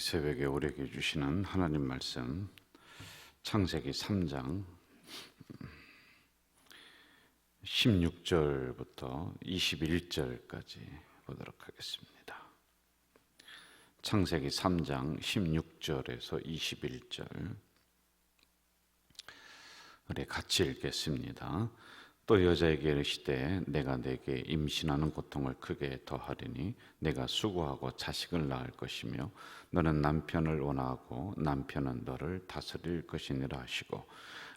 새벽에 우리에게 주시는 하나님 말씀 창세기 3장 16절부터 21절까지 보도록 하겠습니다. 창세기 3장 16절에서 21절 우리 같이 읽겠습니다. 또 여자에게 이르시되 내가 네게 임신하는 고통을 크게 더하리니 내가 수고하고 자식을 낳을 것이며 너는 남편을 원하고 남편은 너를 다스릴 것이니라 하시고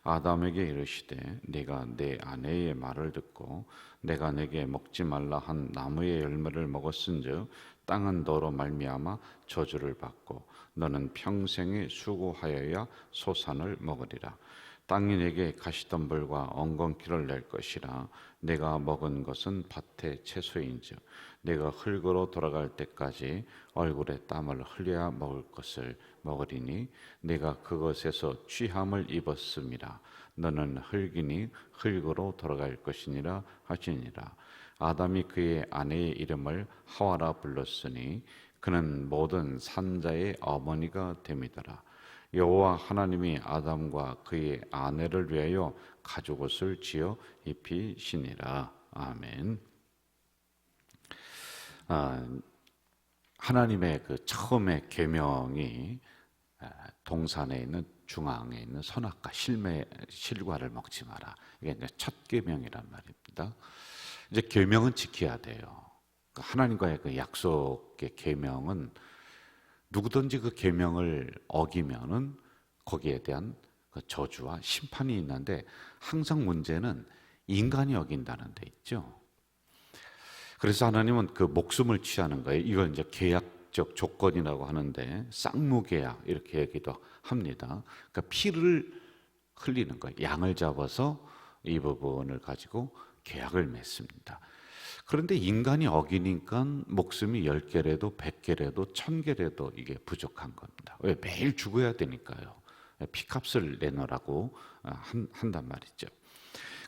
아담에게 이르시되 네가 내 아내의 말을 듣고 내가 네게 먹지 말라 한 나무의 열매를 먹었은즉 땅은 너로 말미암아 저주를 받고 너는 평생에 수고하여야 소산을 먹으리라. 땅이 내게 가시덤불과 엉겅퀴를 낼 것이라. 내가 먹은 것은 밭의 채소인즉 내가 흙으로 돌아갈 때까지 얼굴에 땀을 흘려야 먹을 것을 먹으리니 내가 그것에서 취함을 입었음이라. 너는 흙이니 흙으로 돌아갈 것이니라 하시니라. 아담이 그의 아내의 이름을 하와라 불렀으니 그는 모든 산자의 어머니가 됨이더라. 여호와 하나님이 아담과 그의 아내를 위하여 가죽옷을 지어 입히시니라. 아멘. 하나님의 그 처음의 계명이 동산에 있는 중앙에 있는 선악과 실과를 먹지 마라. 이게 이제 첫 계명이란 말입니다. 이제 계명은 지켜야 돼요. 하나님과의 그 약속의 계명은 누구든지 그 계명을 어기면은 거기에 대한 그 저주와 심판이 있는데 항상 문제는 인간이 어긴다는 데 있죠. 그래서 하나님은 그 목숨을 취하는 거예요. 이걸 이제 계약적 조건이라고 하는데 쌍무계약 이렇게 얘기도 합니다. 그러니까 피를 흘리는 거예요. 양을 잡아서 이 부분을 가지고 계약을 맺습니다. 그런데 인간이 어기니까 목숨이 10개라도 100개라도 1000개라도 이게 부족한 겁니다. 왜? 매일 죽어야 되니까요. 피값을 내놓으라고 한단 말이죠.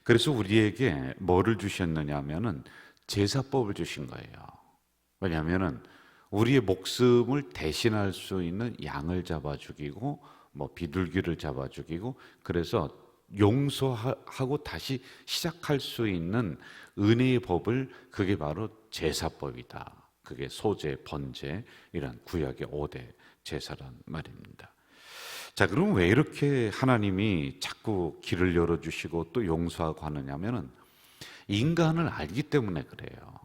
그래서 우리에게 뭐를 주셨느냐 하면은 제사법을 주신 거예요. 왜냐하면은 우리의 목숨을 대신할 수 있는 양을 잡아 죽이고 뭐 비둘기를 잡아 죽이고 그래서 용서하고 다시 시작할 수 있는 은혜의 법을 그게 바로 제사법이다. 그게 소제, 번제 이런 구약의 5대 제사란 말입니다. 자, 그럼 왜 이렇게 하나님이 자꾸 길을 열어주시고 또 용서하고 하느냐면은 인간을 알기 때문에 그래요.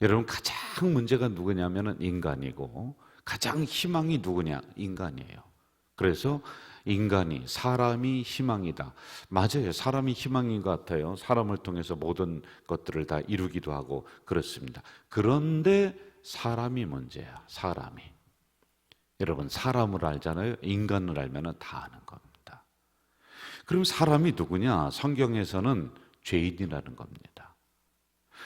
여러분 가장 문제가 누구냐면은 인간이고 가장 희망이 누구냐? 인간이에요. 그래서 사람이 희망이다. 맞아요. 사람이 희망인 것 같아요. 사람을 통해서 모든 것들을 다 이루기도 하고 그렇습니다. 그런데 사람이 문제야. 사람이. 여러분 사람을 알잖아요. 인간을 알면 다 아는 겁니다. 그럼 사람이 누구냐? 성경에서는 죄인이라는 겁니다.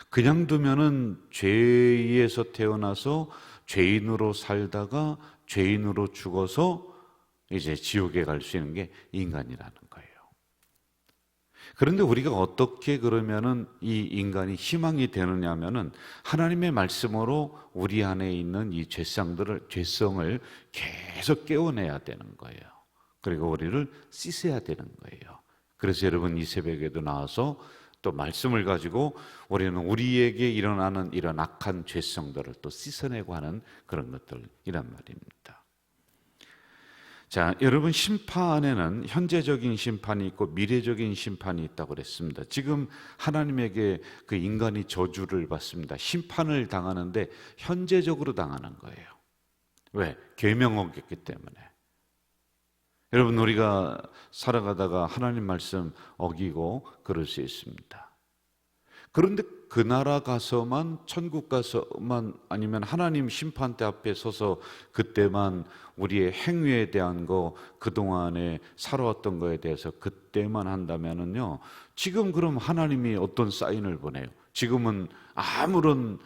그냥 두면은 죄에서 태어나서 죄인으로 살다가 죄인으로 죽어서 이제 지옥에 갈 수 있는 게 인간이라는 거예요. 그런데 우리가 어떻게 그러면은 이 인간이 희망이 되느냐 하면은 하나님의 말씀으로 우리 안에 있는 이 죄성을 계속 깨워내야 되는 거예요. 그리고 우리를 씻어야 되는 거예요. 그래서 여러분 이 새벽에도 나와서 또 말씀을 가지고 우리는 우리에게 일어나는 이런 악한 죄성들을 또 씻어내고 하는 그런 것들이란 말입니다. 자, 여러분 심판에는 현재적인 심판이 있고 미래적인 심판이 있다고 그랬습니다. 지금 하나님에게 그 인간이 저주를 받습니다. 심판을 당하는데 현재적으로 당하는 거예요. 왜? 계명 어겼기 때문에. 여러분 우리가 살아가다가 하나님 말씀 어기고 그럴 수 있습니다. 그런데 그 나라 가서만 천국 가서만 아니면 하나님 심판대 앞에 서서 그때만 우리의 행위에 대한 거 그동안에 살아왔던 거에 대해서 그때만 한다면은요 지금 그럼 하나님이 어떤 사인을 보내요? 지금은 아무런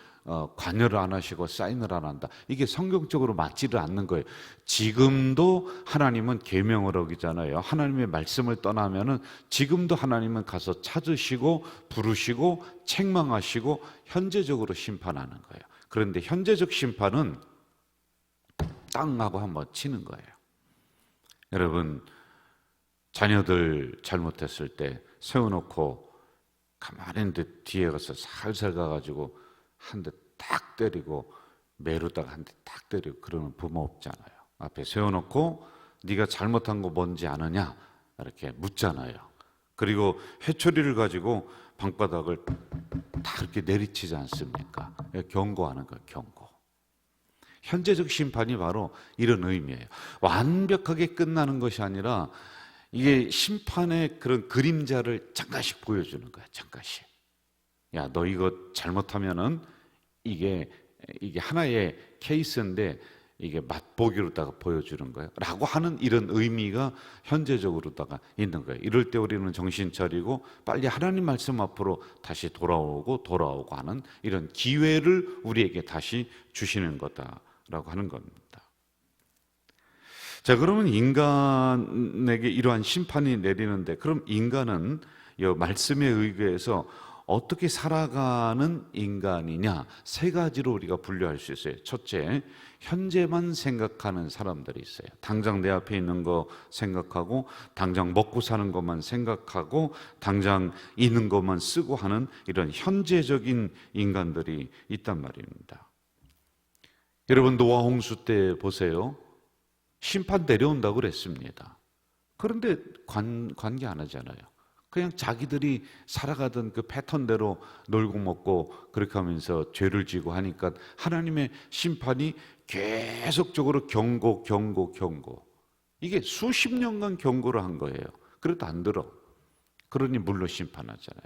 관여를 안 하시고 사인을 안 한다. 이게 성경적으로 맞지를 않는 거예요. 지금도 하나님은 계명을 어기잖아요. 하나님의 말씀을 떠나면은 지금도 하나님은 가서 찾으시고 부르시고 책망하시고 현재적으로 심판하는 거예요. 그런데 현재적 심판은 땅 하고 한번 치는 거예요. 여러분, 자녀들 잘못했을 때 세워놓고 가만히 있는데 뒤에 가서 살살 가가지고 한 대 딱 때리고 매루다가 한 대 딱 때리고 그러는 부모 없잖아요. 앞에 세워놓고 네가 잘못한 거 뭔지 아느냐 이렇게 묻잖아요. 그리고 회초리를 가지고 방바닥을 다 이렇게 내리치지 않습니까? 경고하는 거예요. 경고. 현재적 심판이 바로 이런 의미예요. 완벽하게 끝나는 것이 아니라 이게 심판의 그런 그림자를 잠깐씩 보여주는 거야. 잠깐씩. 야, 너 이거 잘못하면은 이게 하나의 케이스인데 이게 맛보기로다가 보여주는 거예요. 라고 하는 이런 의미가 현재적으로다가 있는 거예요. 이럴 때 우리는 정신 차리고 빨리 하나님 말씀 앞으로 다시 돌아오고 하는 이런 기회를 우리에게 다시 주시는 거다라고 하는 겁니다. 자, 그러면 인간에게 이러한 심판이 내리는데 그럼 인간은 이 말씀에 의거해서 어떻게 살아가는 인간이냐? 세 가지로 우리가 분류할 수 있어요. 첫째, 현재만 생각하는 사람들이 있어요. 당장 내 앞에 있는 거 생각하고 당장 먹고 사는 것만 생각하고 당장 있는 것만 쓰고 하는 이런 현재적인 인간들이 있단 말입니다. 여러분, 노아 홍수 때 보세요. 심판 내려온다고 그랬습니다. 그런데 관계 안 하잖아요. 그냥 자기들이 살아가던 그 패턴대로 놀고 먹고 그렇게 하면서 죄를 지고 하니까 하나님의 심판이 계속적으로 경고. 이게 수십 년간 경고를 한 거예요. 그래도 안 들어. 그러니 물로 심판하잖아요.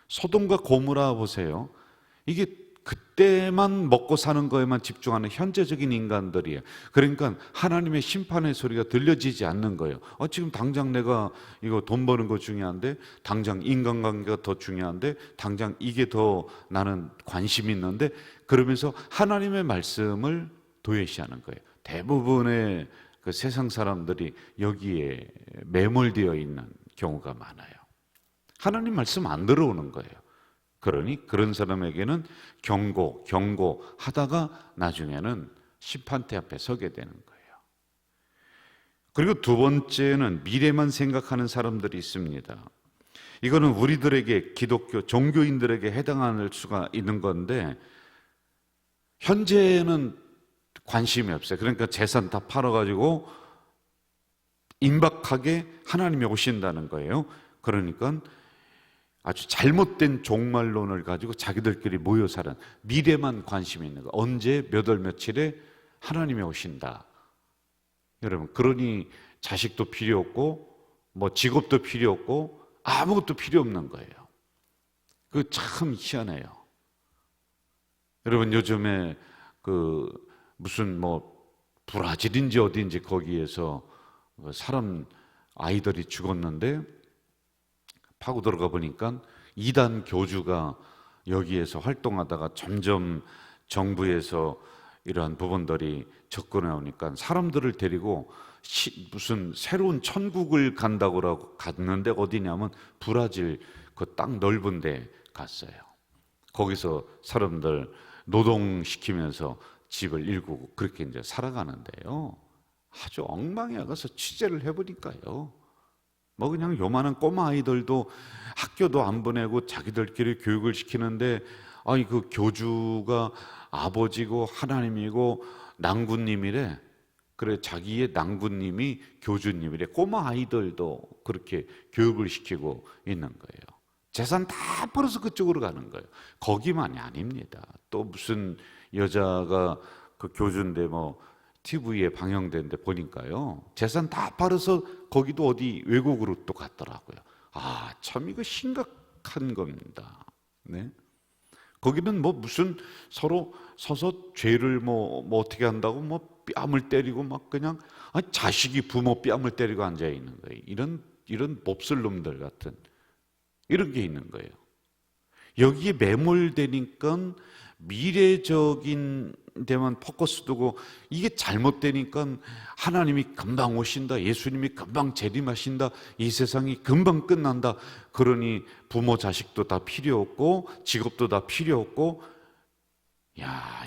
소돔과 고모라 보세요. 이게 그때만 먹고 사는 거에만 집중하는 현재적인 인간들이에요. 그러니까 하나님의 심판의 소리가 들려지지 않는 거예요. 지금 당장 내가 이거 돈 버는 거 중요한데, 당장 인간관계가 더 중요한데, 당장 이게 더 나는 관심이 있는데, 그러면서 하나님의 말씀을 도외시하는 거예요. 대부분의 그 세상 사람들이 여기에 매몰되어 있는 경우가 많아요. 하나님 말씀 안 들어오는 거예요. 그러니 그런 사람에게는 경고 하다가 나중에는 심판대 앞에 서게 되는 거예요. 그리고 두 번째는 미래만 생각하는 사람들이 있습니다. 이거는 우리들에게 기독교 종교인들에게 해당할 수가 있는 건데 현재는 관심이 없어요. 그러니까 재산 다 팔아가지고 임박하게 하나님이 오신다는 거예요. 그러니까 아주 잘못된 종말론을 가지고 자기들끼리 모여 사는 미래만 관심이 있는 거. 언제 몇 월 며칠에 하나님이 오신다. 여러분, 그러니 자식도 필요 없고 뭐 직업도 필요 없고 아무것도 필요 없는 거예요. 그 참 희한해요. 여러분, 요즘에 그 무슨 뭐 브라질인지 어디인지 거기에서 사람 아이들이 죽었는데 파고 들어가 보니까 이단 교주가 여기에서 활동하다가 점점 정부에서 이러한 부분들이 접근해 오니까 사람들을 데리고 무슨 새로운 천국을 간다고 갔는데 어디냐면 브라질 그 땅 넓은 데 갔어요. 거기서 사람들 노동시키면서 집을 일구고 그렇게 이제 살아가는데요. 아주 엉망에 가서 취재를 해보니까요. 뭐 그냥 요만한 꼬마 아이들도 학교도 안 보내고 자기들끼리 교육을 시키는데 그 교주가 아버지고 하나님이고 낭군님이래. 그래, 자기의 낭군님이 교주님이래. 꼬마 아이들도 그렇게 교육을 시키고 있는 거예요. 재산 다 벌어서 그쪽으로 가는 거예요. 거기만이 아닙니다. 또 무슨 여자가 그 교주인데 뭐 TV에 방영되는데 보니까요, 재산 다 팔아서 거기도 어디 외국으로 또 갔더라고요. 참 이거 심각한 겁니다. 네? 거기는 뭐 무슨 서로 서서 죄를 뭐 어떻게 한다고 뭐 뺨을 때리고 막 그냥 자식이 부모 뺨을 때리고 앉아 있는 거예요. 이런 몹쓸 놈들 같은 이런 게 있는 거예요. 여기에 매몰되니까 미래적인 데만 포커스 두고 이게 잘못되니까 하나님이 금방 오신다, 예수님이 금방 재림하신다, 이 세상이 금방 끝난다. 그러니 부모 자식도 다 필요 없고 직업도 다 필요 없고,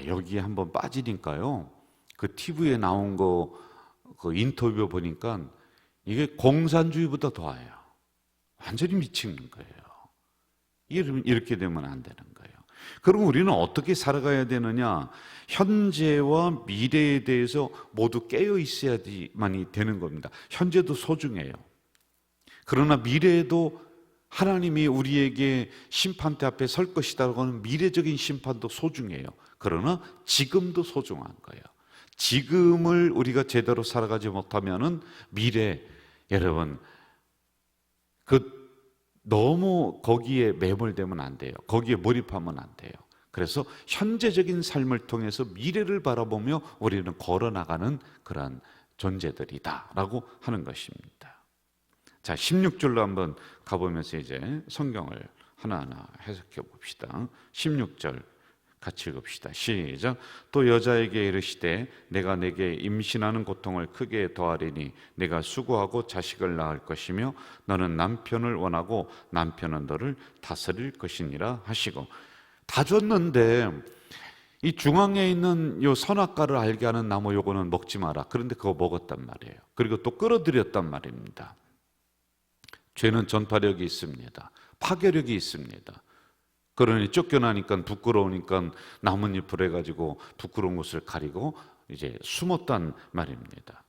여기에 한번 빠지니까요, 그 TV에 나온 거 그 인터뷰 보니까 이게 공산주의보다 더해요. 완전히 미치는 거예요. 이렇게 되면 안 되는 거예요. 그럼 우리는 어떻게 살아가야 되느냐? 현재와 미래에 대해서 모두 깨어 있어야지만이 되는 겁니다. 현재도 소중해요. 그러나 미래에도 하나님이 우리에게 심판대 앞에 설 것이라고 하는 미래적인 심판도 소중해요. 그러나 지금도 소중한 거예요. 지금을 우리가 제대로 살아가지 못하면은 미래, 여러분, 너무 거기에 매몰되면 안 돼요. 거기에 몰입하면 안 돼요. 그래서 현재적인 삶을 통해서 미래를 바라보며 우리는 걸어나가는 그러한 존재들이다라고 하는 것입니다. 자, 16절로 한번 가보면서 이제 성경을 하나하나 해석해 봅시다. 16절 같이 읽읍시다. 시작. 또 여자에게 이르시되 내가 내게 임신하는 고통을 크게 더하리니 내가 수고하고 자식을 낳을 것이며 너는 남편을 원하고 남편은 너를 다스릴 것이니라 하시고. 다 줬는데 이 중앙에 있는 요 선악과를 알게 하는 나무 요거는 먹지 마라. 그런데 그거 먹었단 말이에요. 그리고 또 끌어들였단 말입니다. 죄는 전파력이 있습니다. 파괴력이 있습니다. 그러니 쫓겨나니까 부끄러우니까 나뭇잎을 해가지고 부끄러운 곳을 가리고 이제 숨었단 말입니다.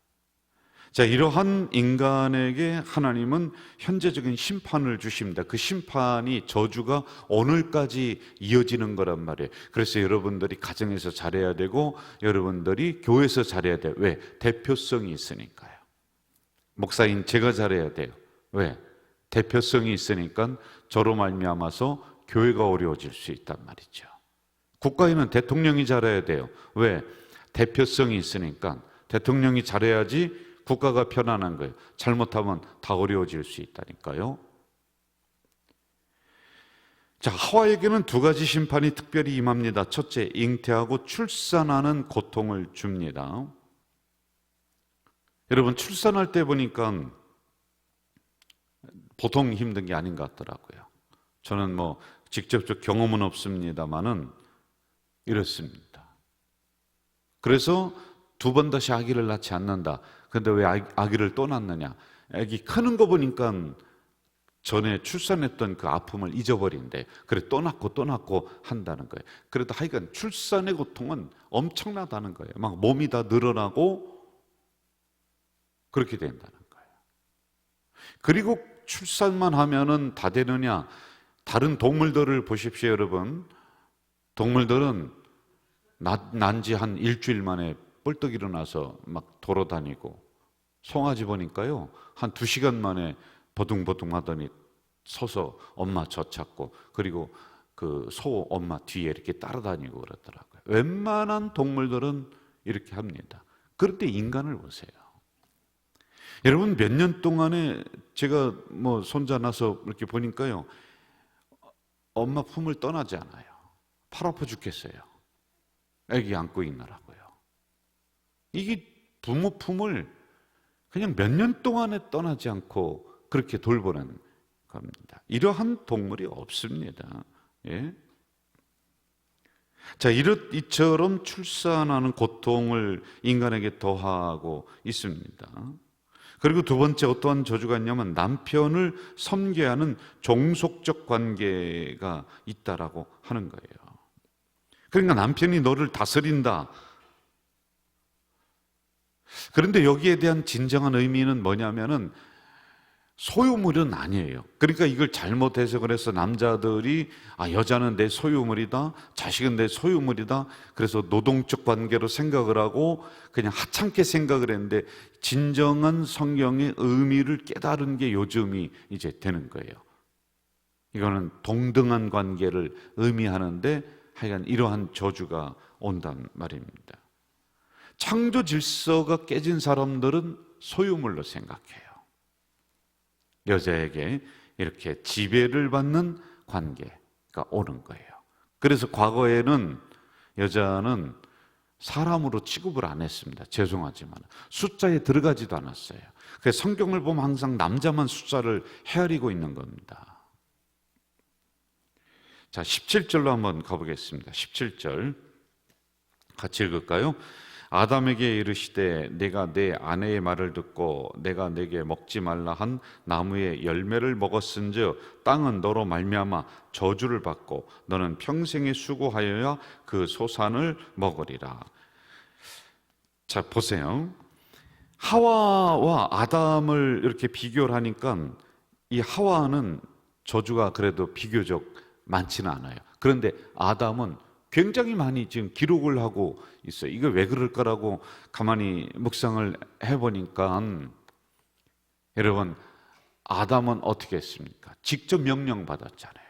자, 이러한 인간에게 하나님은 현재적인 심판을 주십니다. 그 심판이 저주가 오늘까지 이어지는 거란 말이에요. 그래서 여러분들이 가정에서 잘해야 되고 여러분들이 교회에서 잘해야 돼요. 왜? 대표성이 있으니까요. 목사인 제가 잘해야 돼요. 왜? 대표성이 있으니까 저로 말미암아서 교회가 어려워질 수 있단 말이죠. 국가에는 대통령이 잘해야 돼요. 왜? 대표성이 있으니까. 대통령이 잘해야지 국가가 편안한 거예요. 잘못하면 다 어려워질 수 있다니까요. 자, 하와에게는 두 가지 심판이 특별히 임합니다. 첫째, 잉태하고 출산하는 고통을 줍니다. 여러분, 출산할 때 보니까 보통 힘든 게 아닌 것 같더라고요. 저는 뭐 직접적 경험은 없습니다만은 이렇습니다. 그래서 두 번 다시 아기를 낳지 않는다. 근데 왜 아기를 또 낳느냐? 아기 크는 거 보니까 전에 출산했던 그 아픔을 잊어버린대. 그래 또 낳고 한다는 거예요. 그래도 하여간 출산의 고통은 엄청나다는 거예요. 막 몸이 다 늘어나고 그렇게 된다는 거예요. 그리고 출산만 하면은 다 되느냐? 다른 동물들을 보십시오, 여러분. 동물들은 난 지 한 일주일 만에 뻘떡 일어나서 막 돌아다니고, 송아지 보니까요 한 2시간 만에 버둥버둥 하더니 서서 엄마 젖 찾고, 그리고 그 소 엄마 뒤에 이렇게 따라다니고 그러더라고요. 웬만한 동물들은 이렇게 합니다. 그런데 인간을 보세요. 여러분, 몇 년 동안에 제가 뭐 손자 나서 이렇게 보니까요, 엄마 품을 떠나지 않아요. 팔 아파 죽겠어요. 애기 안고 있느라고요. 이게 부모 품을 그냥 몇 년 동안에 떠나지 않고 그렇게 돌보는 겁니다. 이러한 동물이 없습니다. 예? 자, 이처럼 출산하는 고통을 인간에게 더하고 있습니다. 그리고 두 번째 어떠한 저주가 있냐면 남편을 섬겨하는 종속적 관계가 있다라고 하는 거예요. 그러니까 남편이 너를 다스린다. 그런데 여기에 대한 진정한 의미는 뭐냐면은 소유물은 아니에요. 그러니까 이걸 잘못 해석을 해서 남자들이 여자는 내 소유물이다, 자식은 내 소유물이다, 그래서 노동적 관계로 생각을 하고 그냥 하찮게 생각을 했는데 진정한 성경의 의미를 깨달은 게 요즘이 이제 되는 거예요. 이거는 동등한 관계를 의미하는데 하여간 이러한 저주가 온단 말입니다. 창조 질서가 깨진 사람들은 소유물로 생각해요. 여자에게 이렇게 지배를 받는 관계가 오는 거예요. 그래서 과거에는 여자는 사람으로 취급을 안 했습니다. 죄송하지만 숫자에 들어가지도 않았어요. 그래서 성경을 보면 항상 남자만 숫자를 헤아리고 있는 겁니다. 자, 17절로 한번 가보겠습니다. 17절 같이 읽을까요? 아담에게 이르시되 내가 내 아내의 말을 듣고 내가 내게 먹지 말라 한 나무의 열매를 먹었은즉 땅은 너로 말미암아 저주를 받고 너는 평생에 수고하여야 그 소산을 먹으리라. 자, 보세요. 하와와 아담을 이렇게 비교를 하니까 이 하와는 저주가 그래도 비교적 많지는 않아요. 그런데 아담은 굉장히 많이 지금 기록을 하고 있어요. 이거 왜 그럴까라고 가만히 묵상을 해보니까, 여러분, 아담은 어떻게 했습니까? 직접 명령 받았잖아요.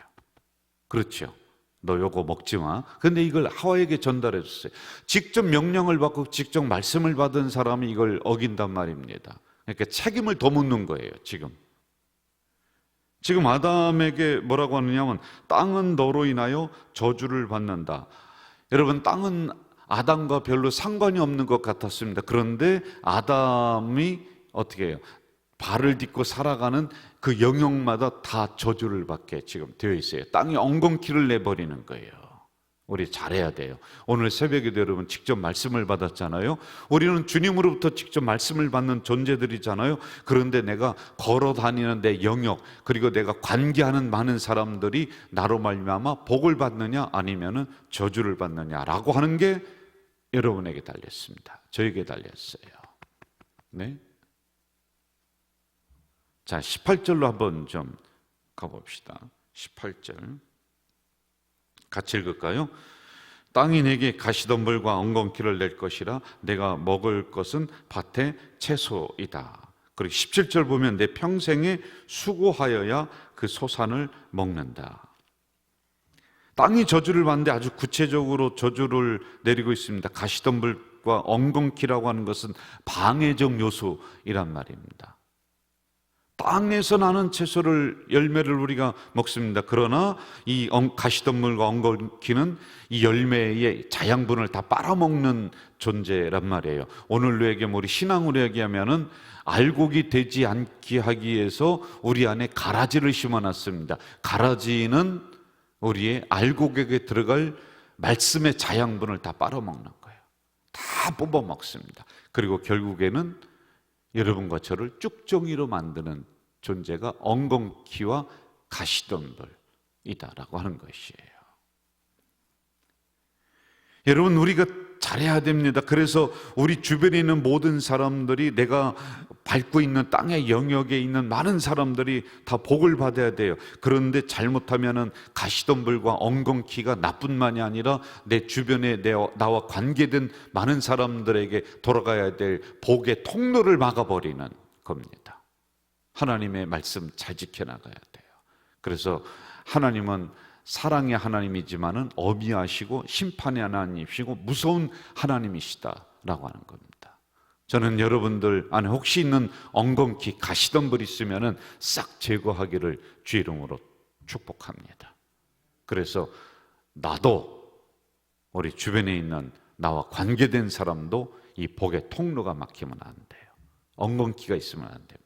그렇죠? 너 요거 먹지 마. 근데 이걸 하와에게 전달해 줬어요. 직접 명령을 받고 직접 말씀을 받은 사람이 이걸 어긴단 말입니다. 그러니까 책임을 더 묻는 거예요, 지금 아담에게 뭐라고 하느냐면 땅은 너로 인하여 저주를 받는다. 여러분, 땅은 아담과 별로 상관이 없는 것 같았습니다. 그런데 아담이 어떻게 해요? 발을 딛고 살아가는 그 영역마다 다 저주를 받게 지금 되어 있어요. 땅이 엉겅퀴를 내버리는 거예요. 우리 잘해야 돼요. 오늘 새벽에도 여러분 직접 말씀을 받았잖아요. 우리는 주님으로부터 직접 말씀을 받는 존재들이잖아요. 그런데 내가 걸어 다니는 내 영역, 그리고 내가 관계하는 많은 사람들이 나로 말미암아 복을 받느냐 아니면은 저주를 받느냐라고 하는 게 여러분에게 달렸습니다. 저에게 달렸어요. 네? 자, 18절로 한번 좀 가봅시다. 18절 같이 읽을까요? 땅이 내게 가시덤불과 엉겅퀴를 낼 것이라 내가 먹을 것은 밭의 채소이다. 그리고 17절 보면 내 평생에 수고하여야 그 소산을 먹는다. 땅이 저주를 받는데 아주 구체적으로 저주를 내리고 있습니다. 가시덤불과 엉겅퀴라고 하는 것은 방해적 요소이란 말입니다. 땅에서 나는 채소를, 열매를 우리가 먹습니다. 그러나 이 가시덤불과 엉겅퀴는 이 열매의 자양분을 다 빨아먹는 존재란 말이에요. 오늘로 얘기하면, 우리 신앙으로 얘기하면은 알곡이 되지 않게 하기 위해서 우리 안에 가라지를 심어놨습니다. 가라지는 우리의 알곡에게 들어갈 말씀의 자양분을 다 빨아먹는 거예요. 다 뽑아먹습니다. 그리고 결국에는 여러분과 저를 쭉정이로 만드는 존재가 엉겅퀴와 가시덤불이다라고 하는 것이에요. 여러분, 우리가 잘해야 됩니다. 그래서 우리 주변에 있는 모든 사람들이, 내가 밟고 있는 땅의 영역에 있는 많은 사람들이 다 복을 받아야 돼요. 그런데 잘못하면은 가시덤불과 엉겅퀴가 나뿐만이 아니라 내 주변에 나와 관계된 많은 사람들에게 돌아가야 될 복의 통로를 막아버리는 겁니다. 하나님의 말씀 잘 지켜나가야 돼요. 그래서 하나님은 사랑의 하나님이지만은 어미하시고 심판의 하나님이시고 무서운 하나님이시다라고 하는 겁니다. 저는 여러분들 안에 혹시 있는 엉겅퀴, 가시덤불 있으면은 싹 제거하기를 주의 이름으로 축복합니다. 그래서 나도, 우리 주변에 있는 나와 관계된 사람도 이 복의 통로가 막히면 안 돼요. 엉겅퀴가 있으면 안 됩니다.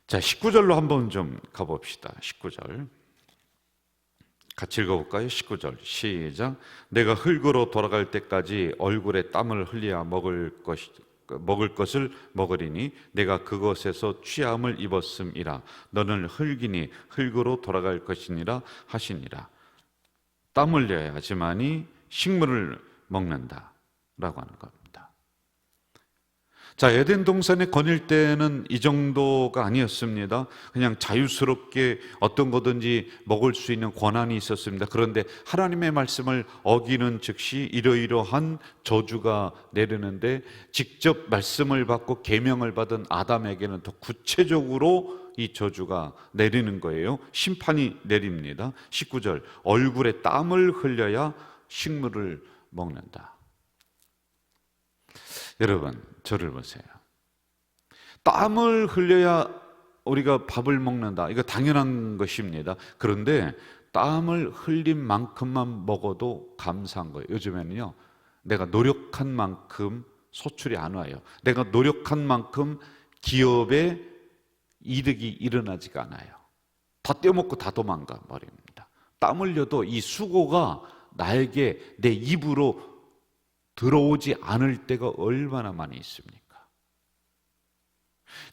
자, 19절로 한번 좀 가봅시다. 19절 같이 읽어볼까요? 19절 시작. 내가 흙으로 돌아갈 때까지 얼굴에 땀을 흘려 먹을 것을 먹으리니 내가 그것에서 취함을 입었음이라. 너는 흙이니 흙으로 돌아갈 것이니라 하시니라. 땀 흘려야지만이 식물을 먹는다 라고 하는 겁니다. 자, 에덴 동산에 거닐 때는 이 정도가 아니었습니다. 그냥 자유스럽게 어떤 거든지 먹을 수 있는 권한이 있었습니다. 그런데 하나님의 말씀을 어기는 즉시 이러이러한 저주가 내리는데, 직접 말씀을 받고 계명을 받은 아담에게는 더 구체적으로 이 저주가 내리는 거예요. 심판이 내립니다. 19절 얼굴에 땀을 흘려야 식물을 먹는다. 여러분, 저를 보세요. 땀을 흘려야 우리가 밥을 먹는다, 이거 당연한 것입니다. 그런데 땀을 흘린 만큼만 먹어도 감사한 거예요. 요즘에는요, 내가 노력한 만큼 소출이 안 와요. 내가 노력한 만큼 기업에 이득이 일어나지가 않아요. 다 떼어먹고 다 도망가 버립니다. 땀 흘려도 이 수고가 나에게 내 입으로 들어오지 않을 때가 얼마나 많이 있습니까?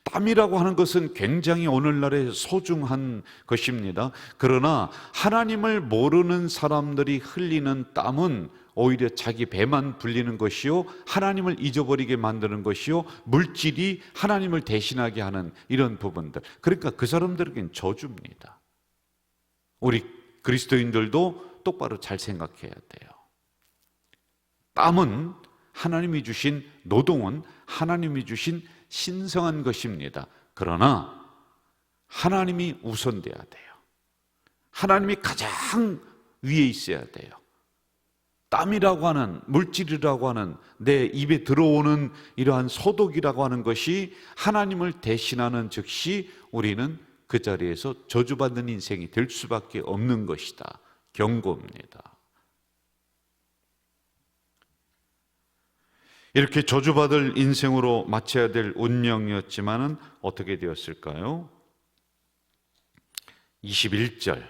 땀이라고 하는 것은 굉장히 오늘날에 소중한 것입니다. 그러나 하나님을 모르는 사람들이 흘리는 땀은 오히려 자기 배만 불리는 것이요, 하나님을 잊어버리게 만드는 것이요, 물질이 하나님을 대신하게 하는 이런 부분들, 그러니까 그 사람들에겐 저주입니다. 우리 그리스도인들도 똑바로 잘 생각해야 돼요. 땀은 하나님이 주신, 노동은 하나님이 주신 신성한 것입니다. 그러나 하나님이 우선돼야 돼요. 하나님이 가장 위에 있어야 돼요. 땀이라고 하는, 물질이라고 하는, 내 입에 들어오는 이러한 소독이라고 하는 것이 하나님을 대신하는 즉시 우리는 그 자리에서 저주받는 인생이 될 수밖에 없는 것이다. 경고입니다. 이렇게 저주받을 인생으로 마쳐야 될 운명이었지만은 어떻게 되었을까요? 21절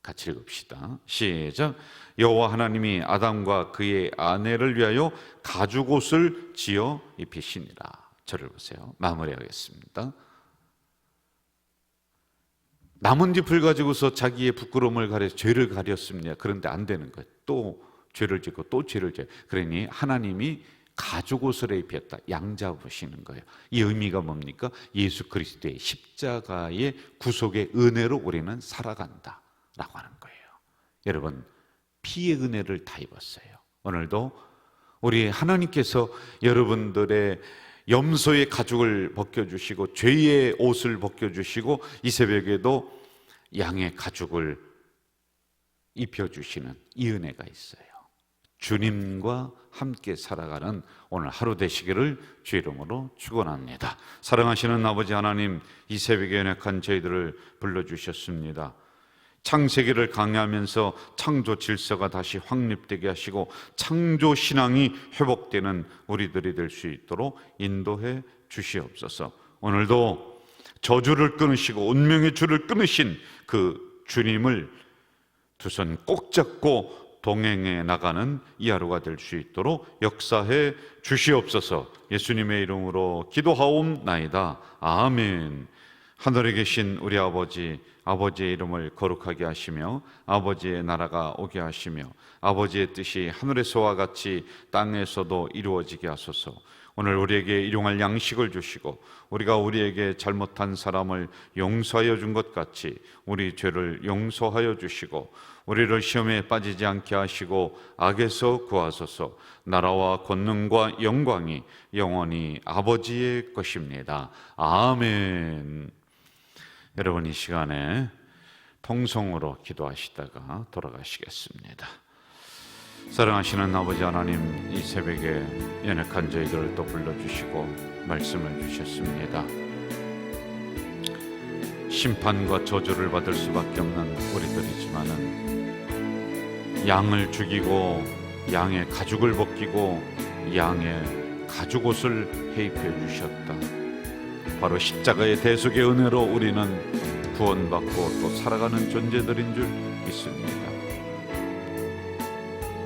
같이 읽읍시다. 시작. 여호와 하나님이 아담과 그의 아내를 위하여 가죽옷을 지어 입히시니라. 저를 보세요. 마무리하겠습니다. 나뭇잎을 가지고서 자기의 부끄러움을 가려 죄를 가렸습니다. 그런데 안 되는 거예요. 또 죄를 짓고 또 죄를 져요. 그러니 하나님이 가죽옷을 입혔다. 양잡으시는 거예요. 이 의미가 뭡니까? 예수 그리스도의 십자가의 구속의 은혜로 우리는 살아간다 라고 하는 거예요. 여러분, 피의 은혜를 다 입었어요. 오늘도 우리 하나님께서 여러분들의 염소의 가죽을 벗겨주시고 죄의 옷을 벗겨주시고 이 새벽에도 양의 가죽을 입혀주시는 이 은혜가 있어요. 주님과 함께 살아가는 오늘 하루 되시기를 주의 이름으로 축원합니다. 사랑하시는 아버지 하나님, 이 새벽에 연약한 저희들을 불러주셨습니다. 창세기를 강의하면서 창조 질서가 다시 확립되게 하시고 창조 신앙이 회복되는 우리들이 될 수 있도록 인도해 주시옵소서. 오늘도 저주를 끊으시고 운명의 줄을 끊으신 그 주님을 두 손 꼭 잡고 동행해 나가는 이 하루가 될 수 있도록 역사해 주시옵소서. 예수님의 이름으로 기도하옵나이다. 아멘. 하늘에 계신 우리 아버지, 아버지의 이름을 거룩하게 하시며 아버지의 나라가 오게 하시며 아버지의 뜻이 하늘에서와 같이 땅에서도 이루어지게 하소서. 오늘 우리에게 일용할 양식을 주시고 우리가 우리에게 잘못한 사람을 용서하여 준 것 같이 우리 죄를 용서하여 주시고 우리를 시험에 빠지지 않게 하시고 악에서 구하소서. 나라와 권능과 영광이 영원히 아버지의 것입니다. 아멘. 여러분, 이 시간에 통성으로 기도하시다가 돌아가시겠습니다. 사랑하시는 아버지 하나님, 이 새벽에 연약한 저희들을 또 불러주시고 말씀을 주셨습니다. 심판과 저주를 받을 수밖에 없는 우리들이지만은 양을 죽이고 양의 가죽을 벗기고 양의 가죽옷을 해입혀 주셨다. 바로 십자가의 대속의 은혜로 우리는 구원받고 또 살아가는 존재들인 줄 믿습니다.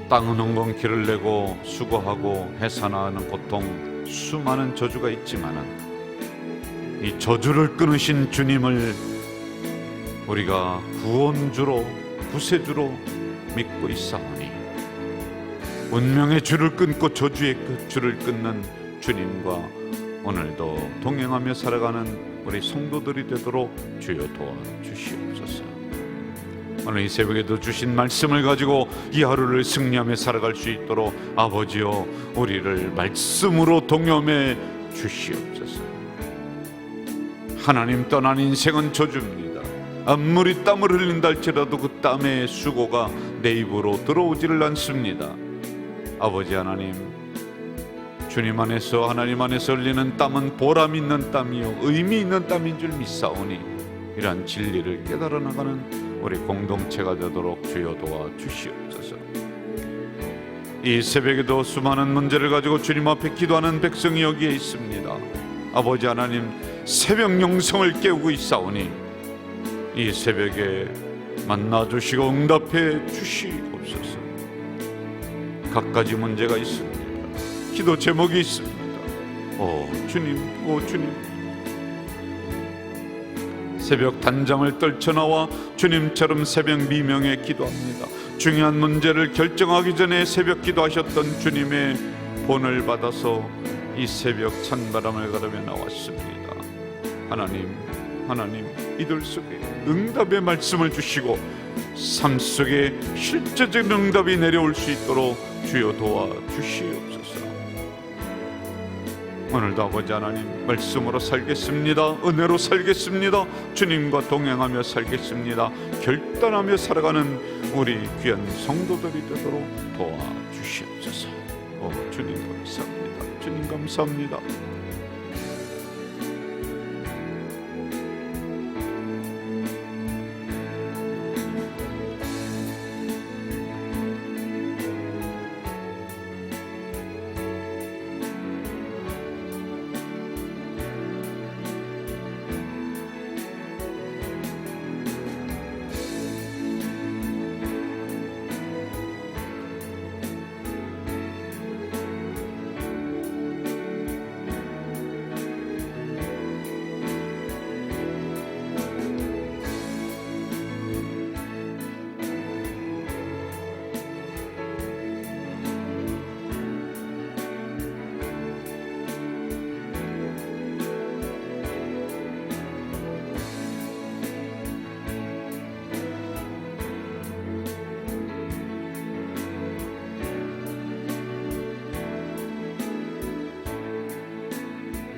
땅은 엉겅퀴를 내고 수고하고 해산하는 고통, 수많은 저주가 있지만은 이 저주를 끊으신 주님을 우리가 구원주로, 구세주로 믿고 있사오니 운명의 줄을 끊고 저주의 줄을 끊는 주님과 오늘도 동행하며 살아가는 우리 성도들이 되도록 주여 도와주시옵소서. 오늘 이 새벽에도 주신 말씀을 가지고 이 하루를 승리하며 살아갈 수 있도록 아버지여 우리를 말씀으로 동염해 주시옵소서. 하나님 떠난 인생은 저주입니다. 아무리 땀을 흘린다 할지라도 그 땀의 수고가 내 입으로 들어오지를 않습니다. 아버지 하나님, 주님 안에서 하나님 안에서 흘리는 땀은 보람 있는 땀이요 의미 있는 땀인 줄 믿사오니 이러한 진리를 깨달아 나가는 우리 공동체가 되도록 주여 도와주시옵소서. 이 새벽에도 수많은 문제를 가지고 주님 앞에 기도하는 백성이 여기에 있습니다. 아버지 하나님, 새벽 영성을 깨우고 있사오니 이 새벽에 만나주시고 응답해 주시옵소서. 갖가지 문제가 있습니다. 기도 제목이 있습니다. 오 주님, 새벽 단잠을 떨쳐나와 주님처럼 새벽 미명에 기도합니다. 중요한 문제를 결정하기 전에 새벽 기도하셨던 주님의 본을 받아서 이 새벽 찬바람을 가르며 나왔습니다. 하나님, 이들 속에 응답의 말씀을 주시고 삶 속에 실제적인 응답이 내려올 수 있도록 주여 도와주시옵소서. 오늘도 아버지 하나님 말씀으로 살겠습니다. 은혜로 살겠습니다. 주님과 동행하며 살겠습니다. 결단하며 살아가는 우리 귀한 성도들이 되도록 도와주시옵소서. 주님 감사합니다. 주님 감사합니다.